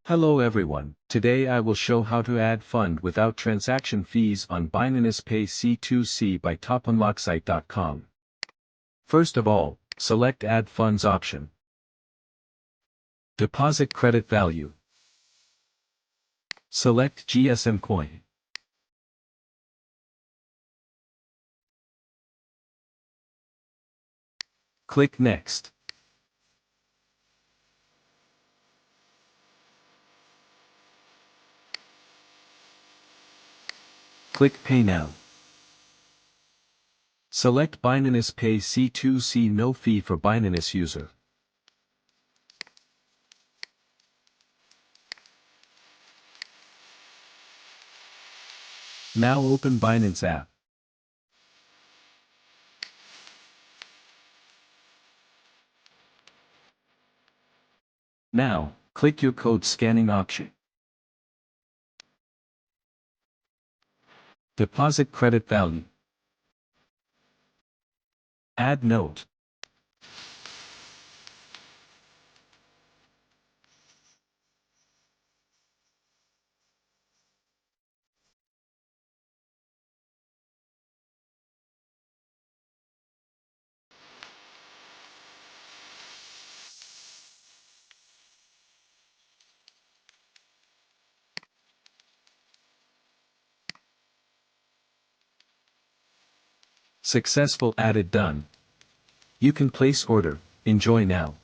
Hello everyone, today I will show how to add fund without transaction fees on Binance Pay C2C by topunlocksite.com. First of all, select Add Funds option. Deposit credit value. Select GSMCoin. Click Next. Click Pay Now. Select Binance Pay C2C, no fee for Binance user. Now open Binance app. Now, click your code scanning option. Deposit credit value. Add note. Successful added done. You can place order. Enjoy now.